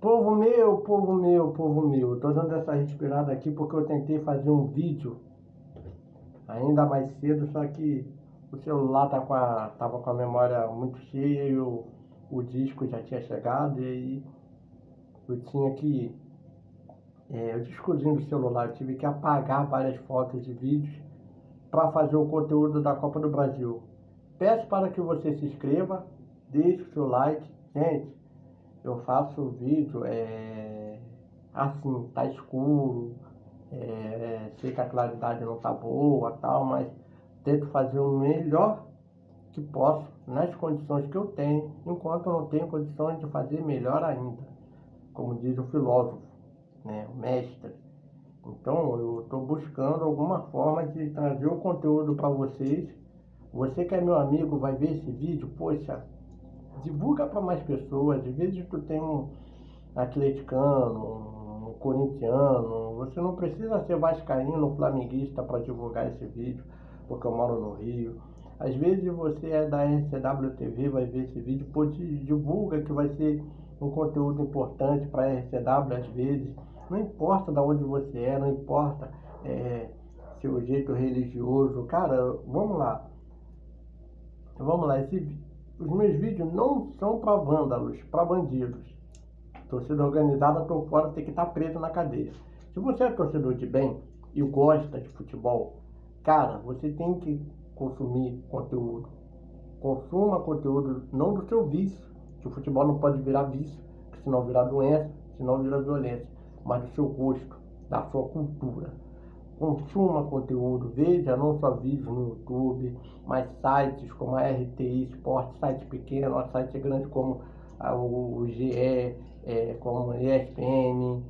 Povo meu, povo meu, povo meu. Eu tô dando essa respirada aqui porque eu tentei fazer um vídeo ainda mais cedo, só que o celular tava com a memória muito cheia e o disco já tinha chegado, e aí eu tinha que... o discozinho do celular, eu tive que apagar várias fotos e vídeos para fazer o conteúdo da Copa do Brasil. Peço para que você se inscreva, deixe o seu like. Gente, eu faço vídeo assim, tá escuro, sei que a claridade não tá boa, tal, mas tento fazer o melhor que posso nas condições que eu tenho, enquanto eu não tenho condições de fazer melhor ainda, como diz o filósofo, né, o mestre. Então eu estou buscando alguma forma de trazer o conteúdo para vocês. Você que é meu amigo vai ver esse vídeo, poxa, divulga para mais pessoas. Às vezes tu tem um atleticano, um corintiano, você não precisa ser vascaíno, flamenguista para divulgar esse vídeo, porque eu moro no Rio. Às vezes você é da RCW TV, vai ver esse vídeo, pô, divulga que vai ser um conteúdo importante para a RCW às vezes. Não importa de onde você é, não importa seu jeito religioso. Cara, vamos lá. Vamos lá, os meus vídeos não são para vândalos, para bandidos. Torcida organizada, tô fora, tem que estar preso na cadeia. Se você é torcedor de bem e gosta de futebol, cara, você tem que consumir conteúdo. Consuma conteúdo não do seu vício, que o futebol não pode virar vício, que senão virar doença, senão virar violência, mas do seu gosto, da sua cultura. Consuma conteúdo, veja não só vídeos no YouTube, mas sites como a RTI Sport, site pequeno, site grande como o GE, como a ESPN,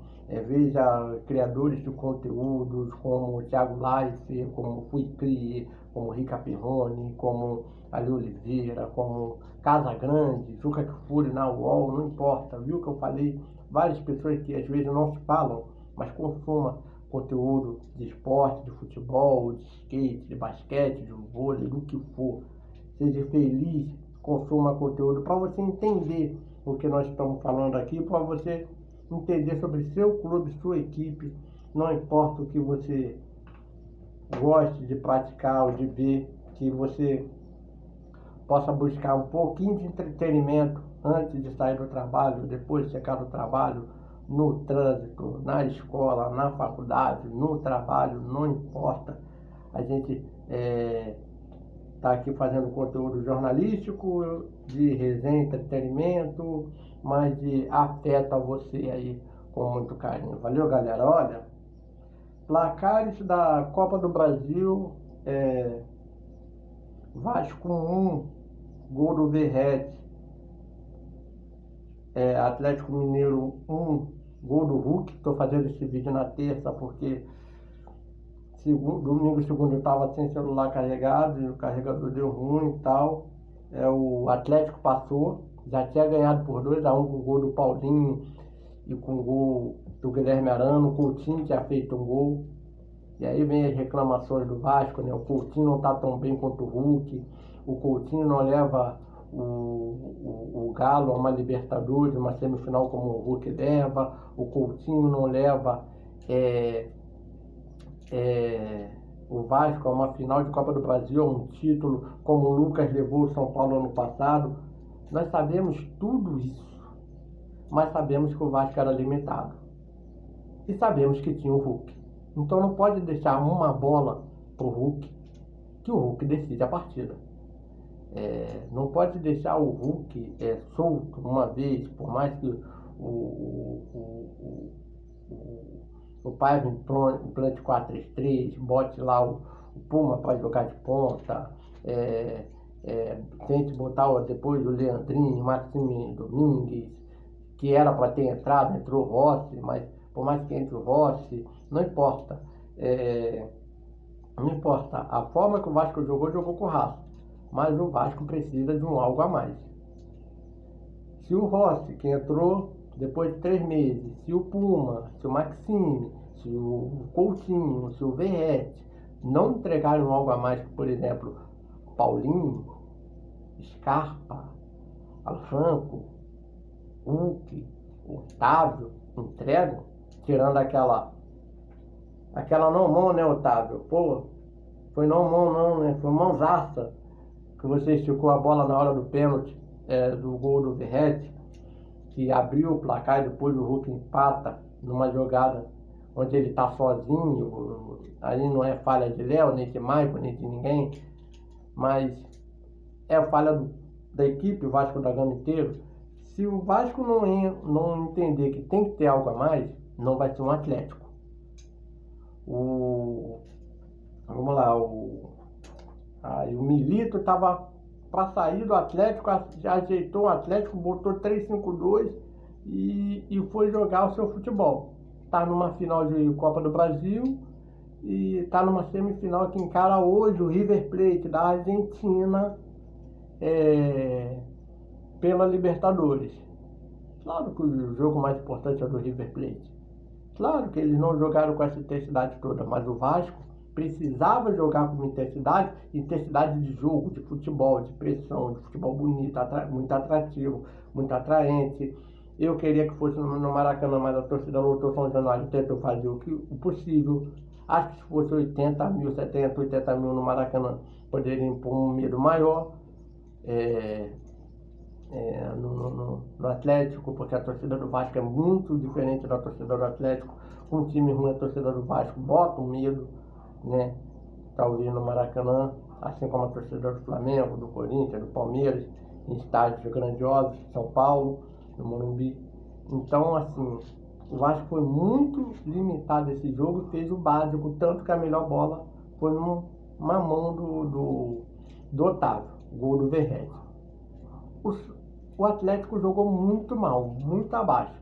veja criadores de conteúdos como o Thiago Life, como Fui Crie, como Rica Pirroni, como Ali Oliveira, como Casa Grande, Juca Kfouri na UOL, não importa, viu que eu falei? Várias pessoas que às vezes não se falam, mas consuma conteúdo de esporte, de futebol, de skate, de basquete, de vôlei, do que for. Seja feliz, consuma conteúdo para você entender o que nós estamos falando aqui, para você entender sobre seu clube, sua equipe. Não importa o que você goste de praticar ou de ver, que você possa buscar um pouquinho de entretenimento antes de sair do trabalho, depois de chegar do trabalho, no trânsito, na escola, na faculdade, no trabalho, não importa. A gente está aqui fazendo conteúdo jornalístico, de resenha, entretenimento, mas de afeto a você aí com muito carinho. Valeu, galera. Olha, placares da Copa do Brasil, Vasco 1, gol do Verratti. Atlético Mineiro 1, gol do Hulk. Estou fazendo esse vídeo na terça porque domingo e segunda eu estava sem celular carregado e o carregador deu ruim e tal. O Atlético passou, já tinha ganhado por 2-1 com o gol do Paulinho e com o gol do Guilherme Arana. O Coutinho tinha feito um gol. E aí vem as reclamações do Vasco, né? O Coutinho não está tão bem quanto o Hulk. O Coutinho não leva o Galo a uma Libertadores, uma semifinal como o Hulk leva. O Coutinho não leva o Vasco a uma final de Copa do Brasil, a um título, como o Lucas levou o São Paulo ano passado. Nós sabemos tudo isso, mas sabemos que o Vasco era limitado. E sabemos que tinha o Hulk. Então não pode deixar uma bola pro Hulk, que o Hulk decide a partida. Não pode deixar o Hulk solto uma vez, por mais que o Paiva implante 4-3-3, bote lá o Puma para jogar de ponta, tente botar depois o Leandrinho, Maxime Domingues, que era para ter entrado, entrou o Rossi, mas por mais que entre o Rossi, não importa. Não importa. A forma que o Vasco jogou com raça. Mas o Vasco precisa de um algo a mais. Se o Rossi, que entrou depois de 3 meses, se o Puma, se o Maxime, se o Coutinho, se o Verratti não entregaram algo a mais que, por exemplo, Paulinho, Scarpa, Franco, Hulk, Otávio, entregam, tirando aquela não mão, né, Otávio? Pô, foi não mão não, né? Foi mãozaça que você esticou a bola na hora do pênalti, do gol do Verratti, que abriu o placar e depois o Hulk empata numa jogada onde ele tá sozinho. Aí não é falha de Léo, nem de Maicon, nem de ninguém, mas é falha da equipe, o Vasco da Gama inteiro. Se o Vasco não entender que tem que ter algo a mais, não vai ser um Atlético. Vamos lá, o Milito estava para sair do Atlético, já ajeitou o Atlético, botou 3-5-2 e foi jogar o seu futebol. Está numa final de Copa do Brasil e está numa semifinal que encara hoje o River Plate da Argentina pela Libertadores. Claro que o jogo mais importante é o do River Plate. Claro que eles não jogaram com essa intensidade toda, mas o Vasco precisava jogar com intensidade de jogo, de futebol, de pressão, de futebol bonito, muito atrativo, muito atraente. Eu queria que fosse no Maracanã, mas a torcida lotou São Januário, tentou fazer o possível. Acho que se fosse 80 mil, 70, 80 mil no Maracanã, poderia impor um medo maior no Atlético, porque a torcida do Vasco é muito diferente da torcida do Atlético. Um time ruim, a torcida do Vasco bota um medo, né? Talvez no Maracanã, assim como a torcida do Flamengo, do Corinthians, do Palmeiras, em estádios grandiosos, São Paulo, no Morumbi. Então, assim, o Vasco foi muito limitado esse jogo e fez o básico, tanto que a melhor bola foi numa mão do Otávio, gol do Verratti. O Atlético jogou muito mal, muito abaixo.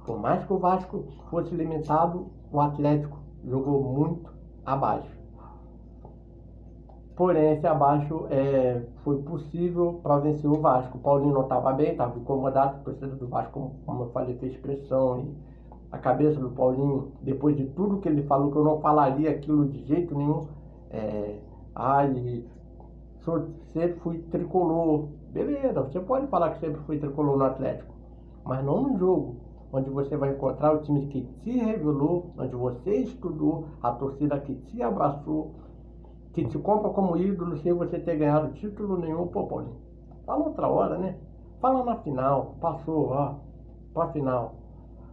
Por mais que o Vasco fosse limitado, o Atlético jogou muito abaixo. Porém, esse abaixo foi possível para vencer o Vasco. O Paulinho não estava bem, estava incomodado. A torcida do Vasco, como eu falei, fez pressão. E a cabeça do Paulinho, depois de tudo que ele falou, que eu não falaria aquilo de jeito nenhum. Sempre fui tricolor. Beleza, você pode falar que sempre fui tricolor no Atlético, mas não no jogo, onde você vai encontrar o time que te revelou, onde você estudou, a torcida que te abraçou, que te compra como ídolo sem você ter ganhado título nenhum. Pô, Paulinho, fala outra hora, né? Fala na final, passou, ó, pra final.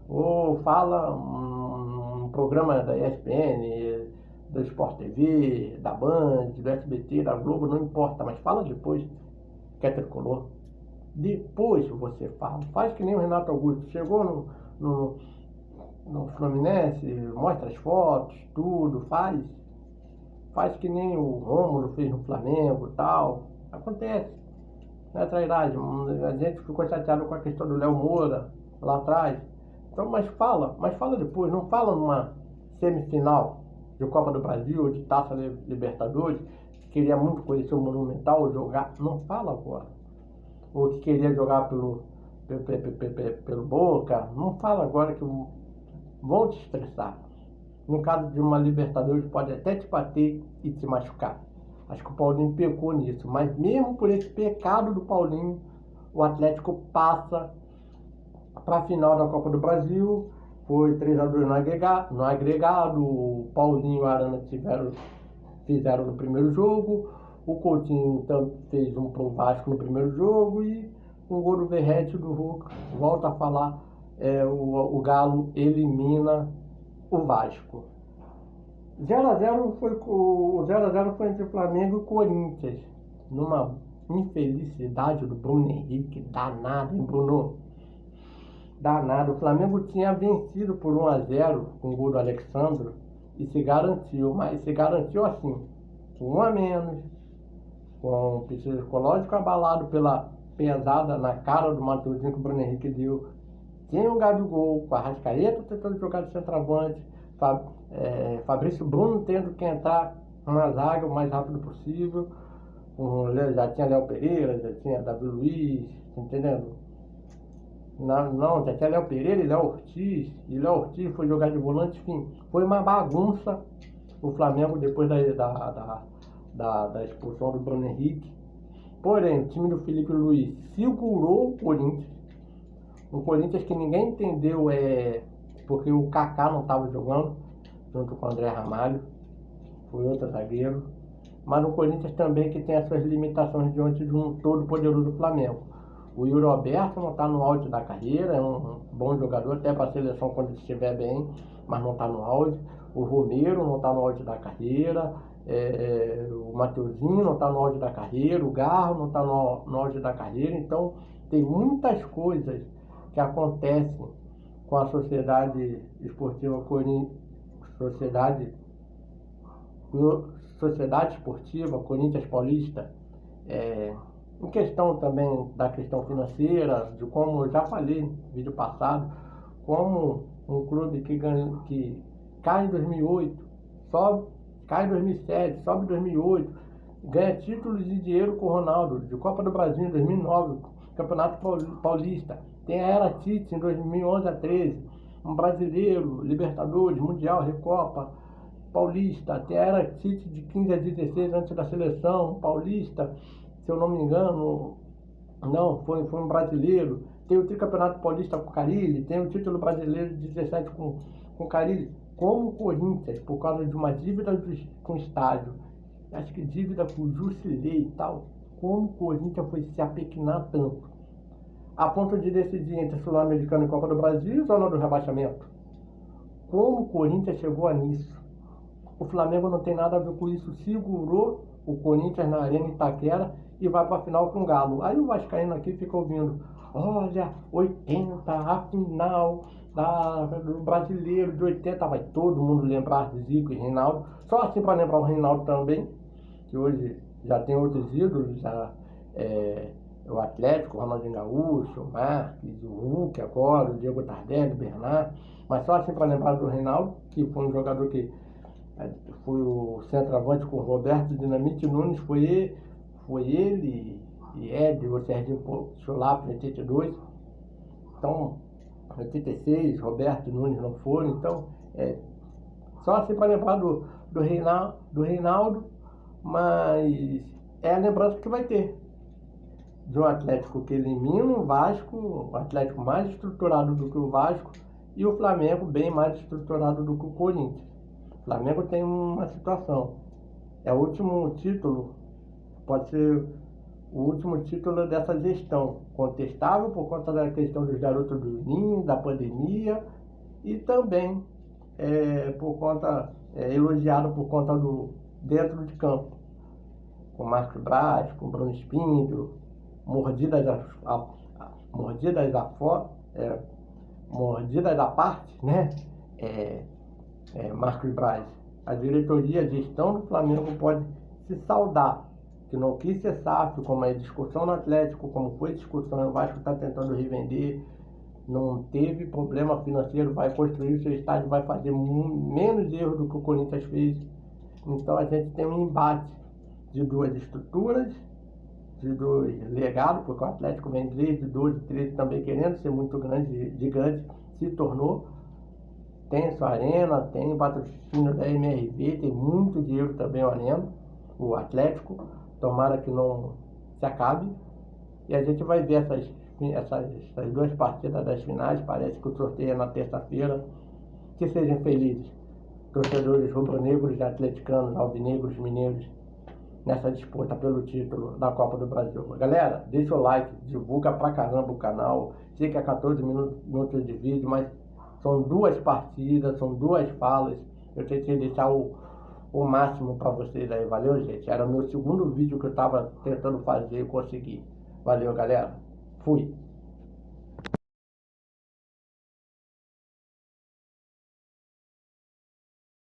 Ou fala um programa da ESPN, da Sport TV, da Band, do SBT, da Globo, não importa, mas fala depois que é tricolor. Depois você fala. Faz que nem o Renato Augusto. Chegou no Fluminense, mostra as fotos, tudo, faz. Faz que nem o Rômulo fez no Flamengo e tal. Acontece. Não é trairagem. A gente ficou chateado com a questão do Léo Moura lá atrás. Então, mas fala depois. Não fala numa semifinal de Copa do Brasil ou de Taça Libertadores, que queria muito conhecer o Monumental ou jogar. Não fala agora. Ou que queria jogar pelo Boca. Não fala agora, que vão te estressar. No caso de uma Libertadores, pode até te bater e te machucar. Acho que o Paulinho pecou nisso. Mas mesmo por esse pecado do Paulinho, o Atlético passa para a final da Copa do Brasil. Foi 3-2 no agregado. O Paulinho e o Arana fizeram no primeiro jogo. O Coutinho fez um pro Vasco no primeiro jogo. E um gol do Verratti do Hulk. Volta a falar, o Galo elimina o Vasco. 0-0 foi entre Flamengo e Corinthians. Numa infelicidade do Bruno Henrique. Danado, hein, Bruno? Danado. O Flamengo tinha vencido por 1-0 com o gol do Alexandre e se garantiu. Mas se garantiu assim, com 1 a menos, com o psicológico abalado pela pesada na cara do Matheusinho que o Bruno Henrique deu. Tinha o Gabigol, com a Arrascaeta tentando jogar de centroavante, Fabrício Bruno tendo que entrar na zaga o mais rápido possível. Já tinha Léo Pereira, já tinha Davi Luiz, entendendo? Não, já tinha Léo Pereira e Léo Ortiz foi jogar de volante, enfim, foi uma bagunça o Flamengo depois da expulsão do Bruno Henrique. Porém, o time do Felipe Luiz segurou o Corinthians. Um Corinthians que ninguém entendeu porque o Kaká não estava jogando, junto com o André Ramalho, foi outro zagueiro. Mas um Corinthians também que tem as suas limitações diante de um todo poderoso Flamengo. O Yuri Alberto não está no auge da carreira, é um bom jogador, até para a seleção quando estiver bem, mas não está no auge. O Romero não está no auge da carreira, o Mateuzinho não está no auge da carreira, o Garro não está no auge da carreira. Então, tem muitas coisas que acontecem com a Sociedade Esportiva Corinthians, Sociedade Esportiva Corinthians Paulista, em questão também da questão financeira, de como eu já falei no vídeo passado, como um clube que cai em 2008, sobe, cai em 2007, sobe em 2008, ganha títulos de dinheiro com o Ronaldo, de Copa do Brasil em 2009, Campeonato Paulista, tem a Era Tite em 2011 a 13, um brasileiro, Libertadores, Mundial, Recopa, Paulista, tem a Era Tite de 15 a 16 antes da seleção, Paulista, se eu não me engano, não, foi um brasileiro, tem o tricampeonato paulista com o Carille, tem o título brasileiro de 17 com o Carille, como o Corinthians, por causa de uma dívida com o estádio, acho que dívida com o Jusilei e tal, como o Corinthians foi se apequinar tanto, a ponto de decidir entre Sul-Americano e Copa do Brasil e zona do rebaixamento. Como o Corinthians chegou a nisso? O Flamengo não tem nada a ver com isso, segurou o Corinthians na Arena Itaquera e vai para a final com o Galo. Aí o vascaíno aqui fica ouvindo, olha, 80, a final do brasileiro de 80, vai todo mundo lembrar de Zico e Reinaldo. Só assim para lembrar o Reinaldo também, que hoje já tem outros ídolos, o Atlético, o Ronaldinho Gaúcho, o Marques, o Hulk agora, o Diego Tardelli, o Bernard, mas só assim para lembrar do Reinaldo, que foi um jogador que foi o centroavante com o Roberto Dinamite Nunes, foi ele e Édio, o Serginho Chulapa em 82, então, em 86, Roberto Nunes não foram, então, só assim para lembrar do Reinaldo, mas é a lembrança que vai ter de um Atlético que elimina o Vasco, o Atlético mais estruturado do que o Vasco, e o Flamengo bem mais estruturado do que o Corinthians. O Flamengo tem uma situação, é o último título, pode ser o último título dessa gestão, contestável por conta da questão dos garotos do Ninho, da pandemia, e também elogiado por conta do dentro de campo, com Marcos Braz, com Bruno Spindel, mordidas à parte, né? Marcos Braz. A diretoria, a gestão do Flamengo pode se saudar, que não quis ser SAF, como é discussão no Atlético, como foi discussão, o Vasco está tentando revender, não teve problema financeiro, vai construir o seu estádio, vai fazer menos erros do que o Corinthians fez. Então a gente tem um embate de duas estruturas, de dois legados, porque o Atlético vem desde 12, 13 também querendo ser muito grande, gigante, se tornou. Tem sua arena, tem patrocínio da MRV, tem muito dinheiro também o arena, o Atlético, tomara que não se acabe. E a gente vai ver essas duas partidas das finais, parece que o sorteio é na terça-feira. Que sejam felizes, torcedores rubro-negros, atleticanos, alvinegros, mineiros, nessa disputa pelo título da Copa do Brasil. Galera, deixa o like, divulga pra caramba o canal. Sei que é 14 minutos de vídeo, mas são duas partidas, são duas falas. Eu tentei deixar o máximo para vocês aí. Valeu, gente? Era o meu segundo vídeo que eu tava tentando fazer e consegui. Valeu, galera. Fui.